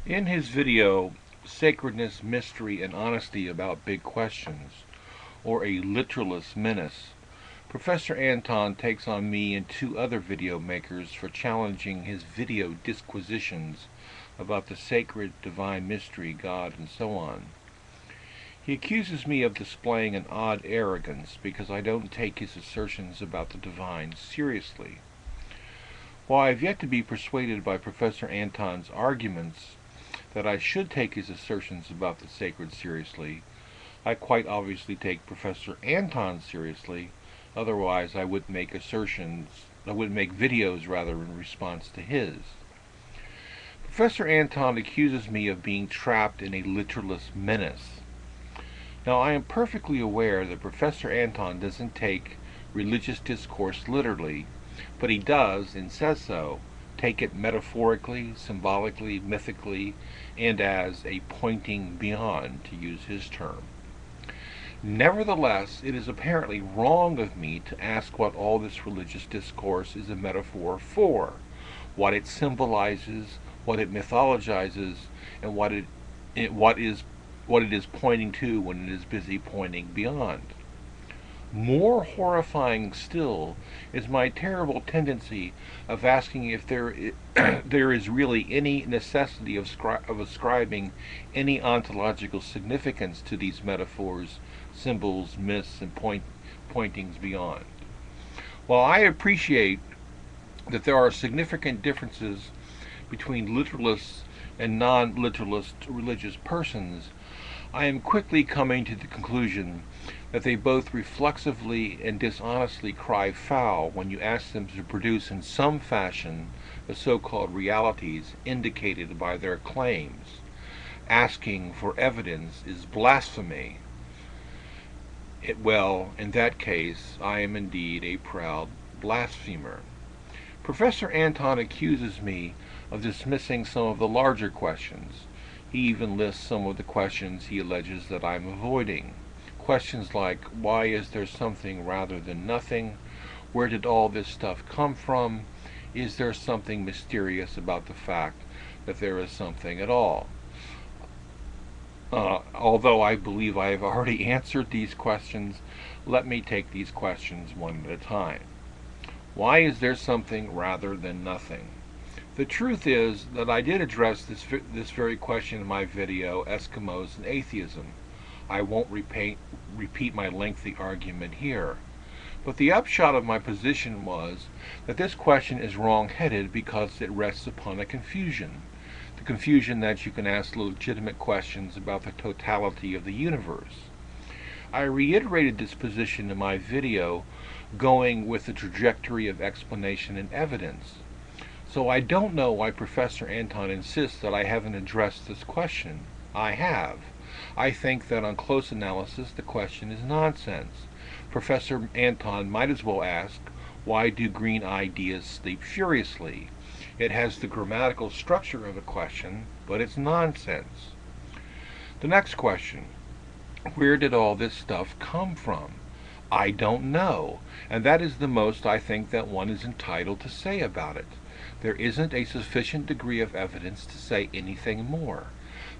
In his video, Sacredness, Mystery, and Honesty About Big Questions, or a Literalist Menace, Professor Anton takes on me and two other video makers for challenging his video disquisitions about the sacred, divine mystery, God, and so on. He accuses me of displaying an odd arrogance because I don't take his assertions about the divine seriously. While I have yet to be persuaded by Professor Anton's arguments that I should take his assertions about the sacred seriously, I quite obviously take Professor Anton seriously, otherwise I wouldn't make videos in response to his. Professor Anton accuses me of being trapped in a literalist menace. Now, I am perfectly aware that Professor Anton doesn't take religious discourse literally, but he does, and says so, take it metaphorically, symbolically, mythically, and as a pointing beyond, to use his term. Nevertheless, it is apparently wrong of me to ask what all this religious discourse is a metaphor for, what it symbolizes, what it mythologizes, and what it is pointing to when it is busy pointing beyond. More horrifying still is my terrible tendency of asking if there is really any necessity of ascribing any ontological significance to these metaphors, symbols, myths, and pointings beyond. While I appreciate that there are significant differences between literalists and non-literalist religious persons, I am quickly coming to the conclusion that they both reflexively and dishonestly cry foul when you ask them to produce in some fashion the so-called realities indicated by their claims. Asking for evidence is blasphemy. In that case, I am indeed a proud blasphemer. Professor Anton accuses me of dismissing some of the larger questions. He even lists some of the questions he alleges that I'm avoiding. Questions like, why is there something rather than nothing? Where did all this stuff come from? Is there something mysterious about the fact that there is something at all? Although I believe I have already answered these questions, let me take these questions one at a time. Why is there something rather than nothing? The truth is that I did address this very question in my video, Eskimos and Atheism. I won't repeat my lengthy argument here. But the upshot of my position was that this question is wrong-headed because it rests upon a confusion. The confusion that you can ask legitimate questions about the totality of the universe. I reiterated this position in my video, going with the trajectory of explanation and evidence. So I don't know why Professor Anton insists that I haven't addressed this question. I have. I think that on close analysis the question is nonsense. Professor Anton might as well ask, why do green ideas sleep furiously? It has the grammatical structure of a question, but it's nonsense. The next question, where did all this stuff come from? I don't know, and that is the most I think that one is entitled to say about it. There isn't a sufficient degree of evidence to say anything more.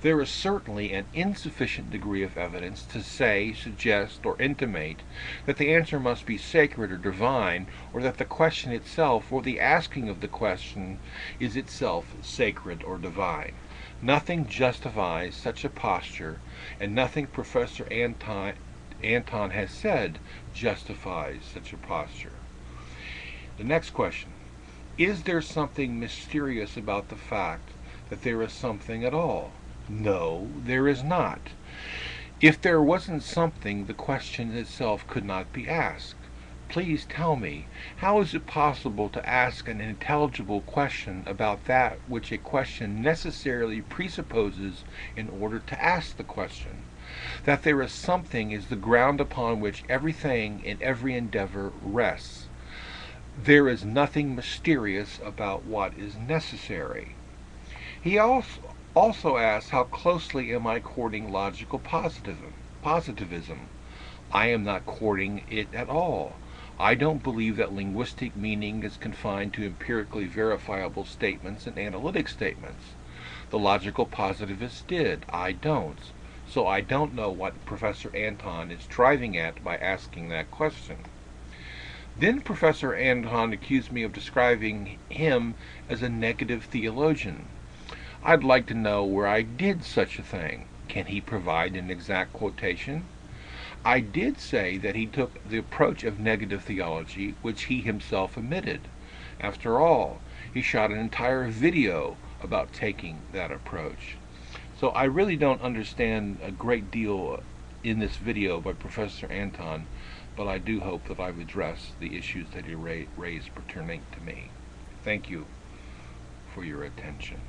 There is certainly an insufficient degree of evidence to say, suggest, or intimate that the answer must be sacred or divine, or that the question itself or the asking of the question is itself sacred or divine. Nothing justifies such a posture, and nothing Professor Anton has said justifies such a posture. The next question. Is there something mysterious about the fact that there is something at all? No, there is not. If there wasn't something, the question itself could not be asked. Please tell me, how is it possible to ask an intelligible question about that which a question necessarily presupposes in order to ask the question? That there is something is the ground upon which everything in every endeavor rests. There is nothing mysterious about what is necessary. He also asks, how closely am I courting logical positivism? I am not courting it at all. I don't believe that linguistic meaning is confined to empirically verifiable statements and analytic statements. The logical positivists did. I don't. So I don't know what Professor Anton is driving at by asking that question. Then Professor Anton accused me of describing him as a negative theologian. I'd like to know where I did such a thing. Can he provide an exact quotation? I did say that he took the approach of negative theology, which he himself admitted. After all, he shot an entire video about taking that approach. So I really don't understand a great deal in this video by Professor Anton, but I do hope that I've addressed the issues that he raised pertaining to me. Thank you for your attention.